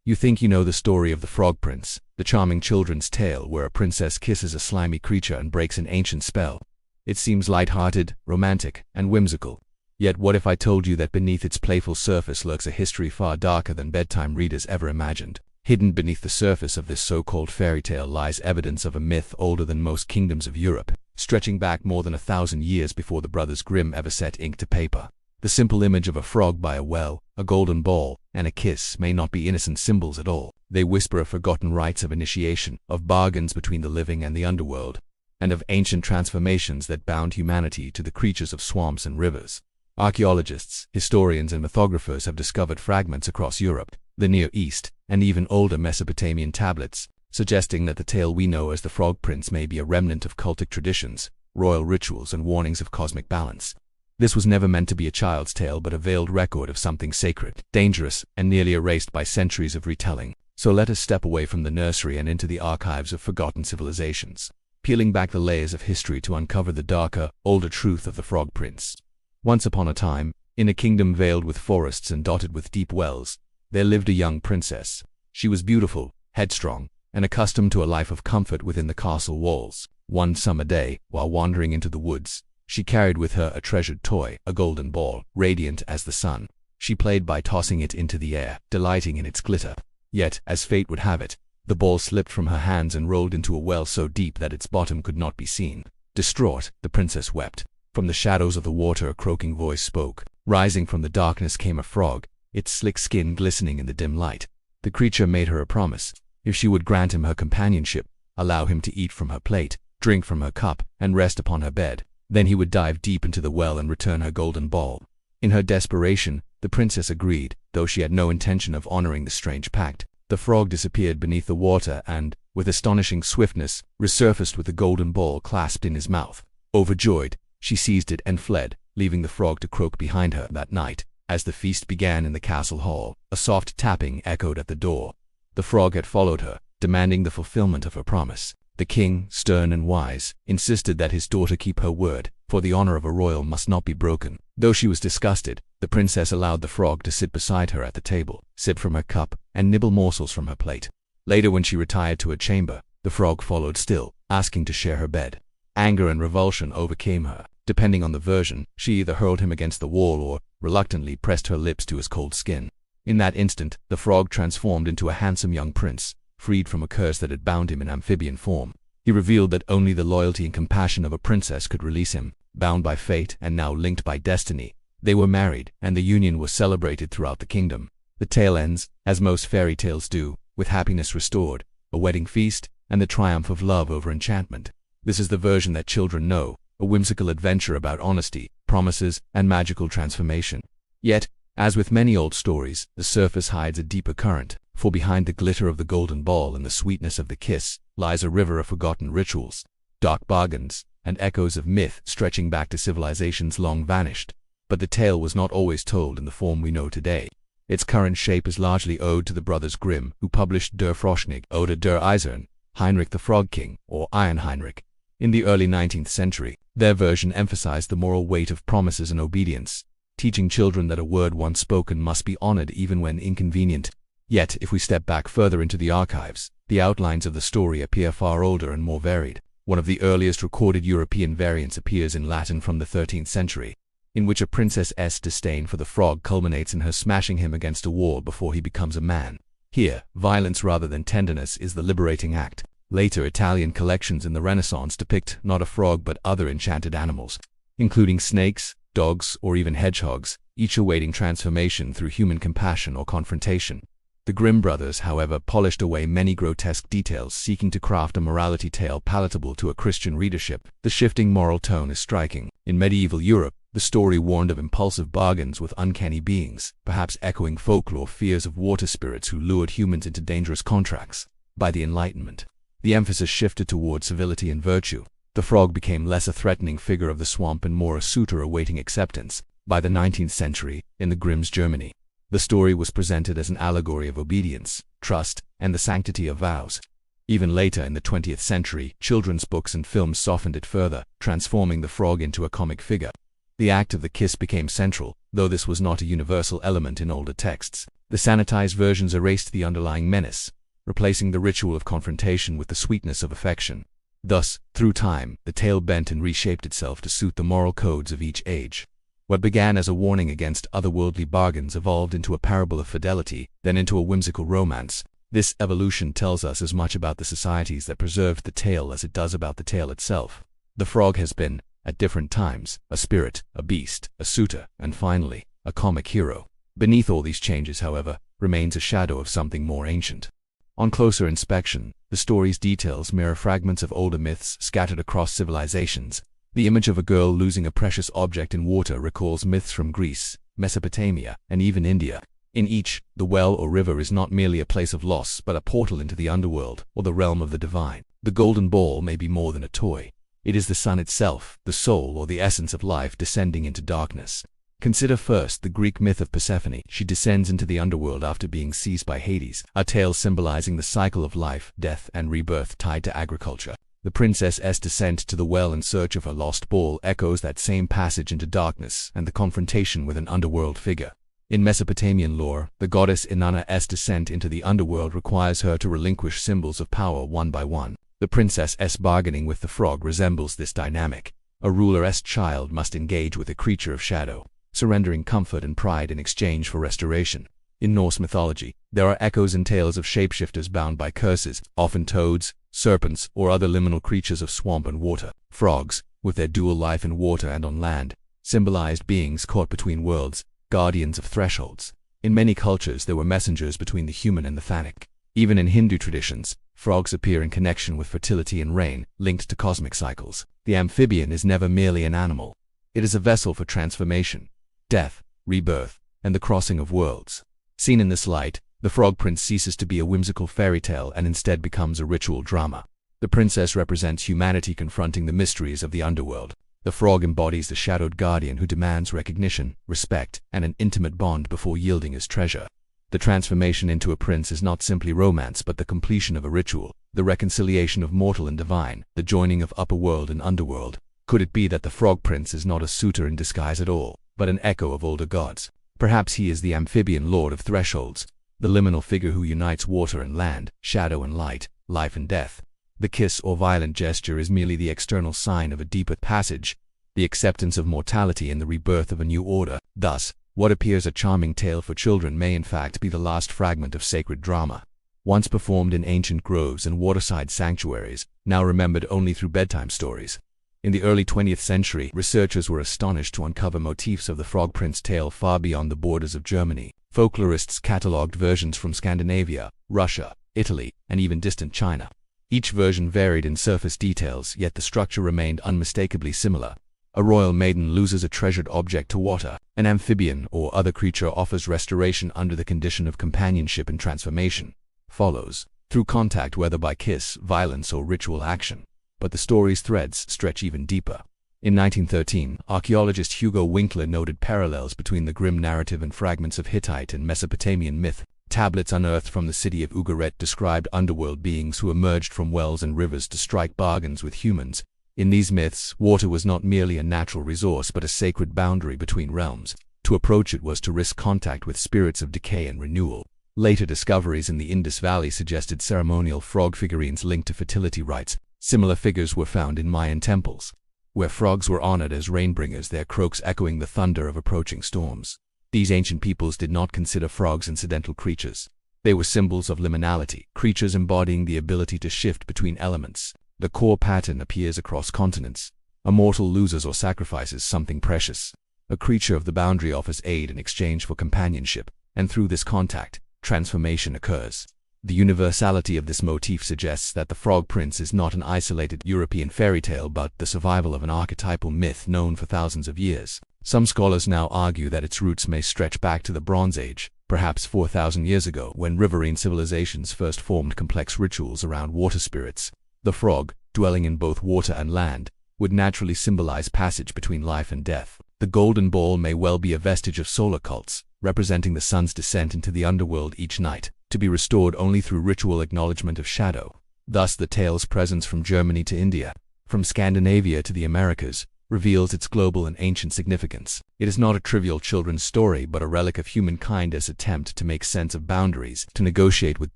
You think you know the story of the Frog Prince, the charming children's tale where a princess kisses a slimy creature and breaks an ancient spell. It seems light-hearted, romantic, and whimsical. Yet what if I told you that beneath its playful surface lurks a history far darker than bedtime readers ever imagined? Hidden beneath the surface of this so-called fairy tale lies evidence of a myth older than most kingdoms of Europe, stretching back more than 1,000 years before the brothers Grimm ever set ink to paper. The simple image of a frog by a well, a golden ball, and a kiss may not be innocent symbols at all. They whisper of forgotten rites of initiation, of bargains between the living and the underworld, and of ancient transformations that bound humanity to the creatures of swamps and rivers. Archaeologists, historians, and mythographers have discovered fragments across Europe, the Near East, and even older Mesopotamian tablets, suggesting that the tale we know as the Frog Prince may be a remnant of cultic traditions, royal rituals, and warnings of cosmic balance. This was never meant to be a child's tale but a veiled record of something sacred, dangerous, and nearly erased by centuries of retelling. So let us step away from the nursery and into the archives of forgotten civilizations, peeling back the layers of history to uncover the darker, older truth of the Frog Prince. Once upon a time, in a kingdom veiled with forests and dotted with deep wells, there lived a young princess. She was beautiful, headstrong, and accustomed to a life of comfort within the castle walls. One summer day, while wandering into the woods, she carried with her a treasured toy, a golden ball, radiant as the sun. She played by tossing it into the air, delighting in its glitter. Yet, as fate would have it, the ball slipped from her hands and rolled into a well so deep that its bottom could not be seen. Distraught, the princess wept. From the shadows of the water a croaking voice spoke. Rising from the darkness came a frog, its slick skin glistening in the dim light. The creature made her a promise. If she would grant him her companionship, allow him to eat from her plate, drink from her cup, and rest upon her bed, then he would dive deep into the well and return her golden ball. In her desperation, the princess agreed, though she had no intention of honoring the strange pact. The frog disappeared beneath the water and, with astonishing swiftness, resurfaced with the golden ball clasped in his mouth. Overjoyed, she seized it and fled, leaving the frog to croak behind her. That night, as the feast began in the castle hall, a soft tapping echoed at the door. The frog had followed her, demanding the fulfillment of her promise. The king, stern and wise, insisted that his daughter keep her word, for the honor of a royal must not be broken. Though she was disgusted, the princess allowed the frog to sit beside her at the table, sip from her cup, and nibble morsels from her plate. Later, when she retired to her chamber, the frog followed still, asking to share her bed. Anger and revulsion overcame her. Depending on the version, she either hurled him against the wall or, reluctantly, pressed her lips to his cold skin. In that instant, the frog transformed into a handsome young prince, freed from a curse that had bound him in amphibian form. He revealed that only the loyalty and compassion of a princess could release him. Bound by fate and now linked by destiny, they were married, and the union was celebrated throughout the kingdom. The tale ends, as most fairy tales do, with happiness restored, a wedding feast, and the triumph of love over enchantment. This is the version that children know, a whimsical adventure about honesty, promises, and magical transformation. Yet, as with many old stories, the surface hides a deeper current, for behind the glitter of the golden ball and the sweetness of the kiss lies a river of forgotten rituals, dark bargains, and echoes of myth stretching back to civilizations long vanished. But the tale was not always told in the form we know today. Its current shape is largely owed to the brothers Grimm, who published Der Froschkönig oder der Eisern, Heinrich the Frog King, or Iron Heinrich. In the early 19th century, their version emphasized the moral weight of promises and obedience, teaching children that a word once spoken must be honored even when inconvenient. Yet, if we step back further into the archives, the outlines of the story appear far older and more varied. One of the earliest recorded European variants appears in Latin from the 13th century, in which a princess's disdain for the frog culminates in her smashing him against a wall before he becomes a man. Here, violence rather than tenderness is the liberating act. Later Italian collections in the Renaissance depict not a frog but other enchanted animals, including snakes, dogs, or even hedgehogs, each awaiting transformation through human compassion or confrontation. The Grimm brothers, however, polished away many grotesque details, seeking to craft a morality tale palatable to a Christian readership. The shifting moral tone is striking. In medieval Europe, the story warned of impulsive bargains with uncanny beings, perhaps echoing folklore fears of water spirits who lured humans into dangerous contracts. By the Enlightenment, the emphasis shifted toward civility and virtue. The frog became less a threatening figure of the swamp and more a suitor awaiting acceptance. By the 19th century, in the Grimm's Germany, the story was presented as an allegory of obedience, trust, and the sanctity of vows. Even later in the 20th century, children's books and films softened it further, transforming the frog into a comic figure. The act of the kiss became central, though this was not a universal element in older texts. The sanitized versions erased the underlying menace, replacing the ritual of confrontation with the sweetness of affection. Thus, through time, the tale bent and reshaped itself to suit the moral codes of each age. What began as a warning against otherworldly bargains evolved into a parable of fidelity, then into a whimsical romance. This evolution tells us as much about the societies that preserved the tale as it does about the tale itself. The frog has been, at different times, a spirit, a beast, a suitor, and finally, a comic hero. Beneath all these changes, however, remains a shadow of something more ancient. On closer inspection, the story's details mirror fragments of older myths scattered across civilizations. The image of a girl losing a precious object in water recalls myths from Greece, Mesopotamia, and even India. In each, the well or river is not merely a place of loss but a portal into the underworld, or the realm of the divine. The golden ball may be more than a toy. It is the sun itself, the soul or the essence of life descending into darkness. Consider first the Greek myth of Persephone. She descends into the underworld after being seized by Hades, a tale symbolizing the cycle of life, death, and rebirth tied to agriculture. The princess's descent to the well in search of her lost ball echoes that same passage into darkness and the confrontation with an underworld figure. In Mesopotamian lore, the goddess Inanna's descent into the underworld requires her to relinquish symbols of power one by one. The princess's bargaining with the frog resembles this dynamic. A ruler's child must engage with a creature of shadow, surrendering comfort and pride in exchange for restoration. In Norse mythology, there are echoes and tales of shapeshifters bound by curses, often toads, serpents, or other liminal creatures of swamp and water. Frogs, with their dual life in water and on land, symbolized beings caught between worlds, guardians of thresholds. In many cultures, there were messengers between the human and the Thanic. Even in Hindu traditions, frogs appear in connection with fertility and rain, linked to cosmic cycles. The amphibian is never merely an animal. It is a vessel for transformation, death, rebirth, and the crossing of worlds. Seen in this light, the Frog Prince ceases to be a whimsical fairy tale and instead becomes a ritual drama. The princess represents humanity confronting the mysteries of the underworld. The frog embodies the shadowed guardian who demands recognition, respect, and an intimate bond before yielding his treasure. The transformation into a prince is not simply romance but the completion of a ritual, the reconciliation of mortal and divine, the joining of upper world and underworld. Could it be that the Frog Prince is not a suitor in disguise at all, but an echo of older gods? Perhaps he is the amphibian lord of thresholds, the liminal figure who unites water and land, shadow and light, life and death. The kiss or violent gesture is merely the external sign of a deeper passage, the acceptance of mortality and the rebirth of a new order. Thus, what appears a charming tale for children may in fact be the last fragment of sacred drama. Once performed in ancient groves and waterside sanctuaries, now remembered only through bedtime stories. In the early 20th century, researchers were astonished to uncover motifs of the Frog Prince tale far beyond the borders of Germany. Folklorists catalogued versions from Scandinavia, Russia, Italy, and even distant China. Each version varied in surface details, yet the structure remained unmistakably similar. A royal maiden loses a treasured object to water. An amphibian or other creature offers restoration under the condition of companionship and transformation. Follows, through contact whether by kiss, violence, or ritual action. But the story's threads stretch even deeper. In 1913, archaeologist Hugo Winkler noted parallels between the grim narrative and fragments of Hittite and Mesopotamian myth. Tablets unearthed from the city of Ugarit described underworld beings who emerged from wells and rivers to strike bargains with humans. In these myths, water was not merely a natural resource but a sacred boundary between realms. To approach it was to risk contact with spirits of decay and renewal. Later discoveries in the Indus Valley suggested ceremonial frog figurines linked to fertility rites. Similar figures were found in Mayan temples, where frogs were honored as rainbringers, their croaks echoing the thunder of approaching storms. These ancient peoples did not consider frogs incidental creatures. They were symbols of liminality, creatures embodying the ability to shift between elements. The core pattern appears across continents. A mortal loses or sacrifices something precious. A creature of the boundary offers aid in exchange for companionship, and through this contact, transformation occurs. The universality of this motif suggests that the Frog Prince is not an isolated European fairy tale but the survival of an archetypal myth known for thousands of years. Some scholars now argue that its roots may stretch back to the Bronze Age, perhaps 4,000 years ago, when riverine civilizations first formed complex rituals around water spirits. The frog, dwelling in both water and land, would naturally symbolize passage between life and death. The golden ball may well be a vestige of solar cults, representing the sun's descent into the underworld each night, to be restored only through ritual acknowledgement of shadow. Thus the tale's presence from Germany to India, from Scandinavia to the Americas, reveals its global and ancient significance. It is not a trivial children's story, but a relic of humankind's attempt to make sense of boundaries, to negotiate with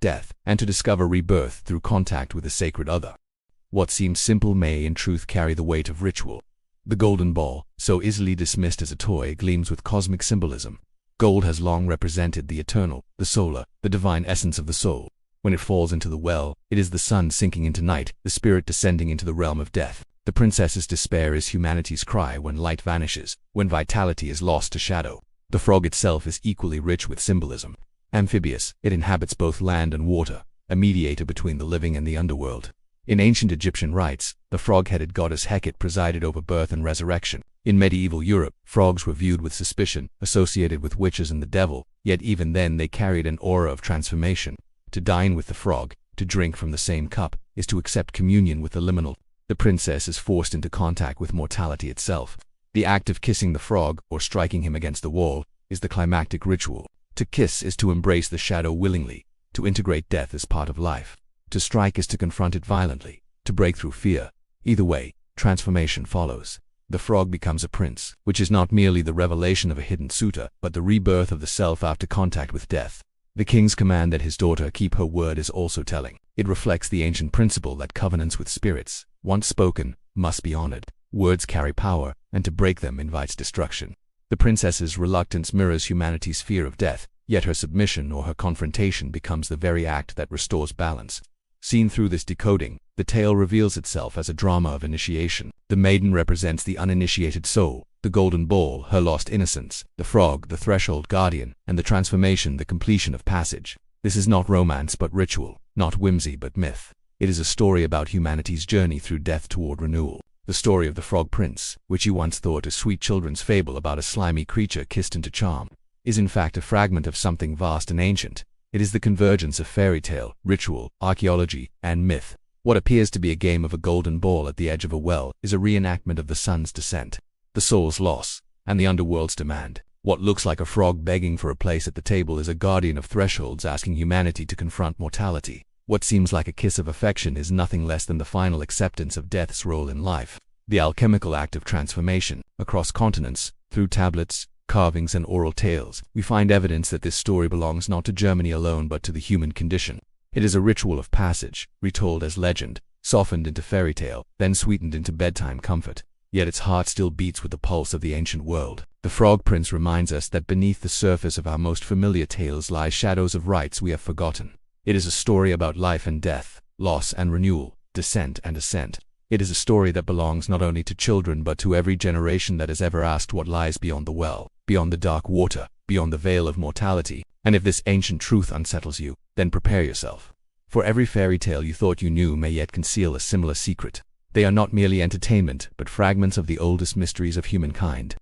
death, and to discover rebirth through contact with the sacred other. What seems simple may, in truth, carry the weight of ritual. The golden ball, so easily dismissed as a toy, gleams with cosmic symbolism. Gold has long represented the eternal, the solar, the divine essence of the soul. When it falls into the well, it is the sun sinking into night, the spirit descending into the realm of death. The princess's despair is humanity's cry when light vanishes, when vitality is lost to shadow. The frog itself is equally rich with symbolism. Amphibious, it inhabits both land and water, a mediator between the living and the underworld. In ancient Egyptian rites, the frog-headed goddess Hecate presided over birth and resurrection. In medieval Europe, frogs were viewed with suspicion, associated with witches and the devil, yet even then they carried an aura of transformation. To dine with the frog, to drink from the same cup, is to accept communion with the liminal. The princess is forced into contact with mortality itself. The act of kissing the frog, or striking him against the wall, is the climactic ritual. To kiss is to embrace the shadow willingly, to integrate death as part of life. To strike is to confront it violently, to break through fear. Either way, transformation follows. The frog becomes a prince, which is not merely the revelation of a hidden suitor, but the rebirth of the self after contact with death. The king's command that his daughter keep her word is also telling. It reflects the ancient principle that covenants with spirits, once spoken, must be honored. Words carry power, and to break them invites destruction. The princess's reluctance mirrors humanity's fear of death, yet her submission or her confrontation becomes the very act that restores balance. Seen through this decoding, the tale reveals itself as a drama of initiation. The maiden represents the uninitiated soul, the golden ball, her lost innocence, the frog, the threshold guardian, and the transformation, the completion of passage. This is not romance but ritual, not whimsy but myth. It is a story about humanity's journey through death toward renewal. The story of the Frog Prince, which you once thought a sweet children's fable about a slimy creature kissed into charm, is in fact a fragment of something vast and ancient. It is the convergence of fairy tale, ritual, archaeology, and myth. What appears to be a game of a golden ball at the edge of a well is a reenactment of the sun's descent, the soul's loss, and the underworld's demand. What looks like a frog begging for a place at the table is a guardian of thresholds asking humanity to confront mortality. What seems like a kiss of affection is nothing less than the final acceptance of death's role in life. The alchemical act of transformation, across continents, through tablets, carvings, and oral tales, we find evidence that this story belongs not to Germany alone but to the human condition. It is a ritual of passage, retold as legend, softened into fairy tale, then sweetened into bedtime comfort. Yet its heart still beats with the pulse of the ancient world. The Frog Prince reminds us that beneath the surface of our most familiar tales lie shadows of rites we have forgotten. It is a story about life and death, loss and renewal, descent and ascent. It is a story that belongs not only to children but to every generation that has ever asked what lies beyond the well, beyond the dark water, beyond the veil of mortality. And if this ancient truth unsettles you, then prepare yourself. For every fairy tale you thought you knew may yet conceal a similar secret. They are not merely entertainment, but fragments of the oldest mysteries of humankind.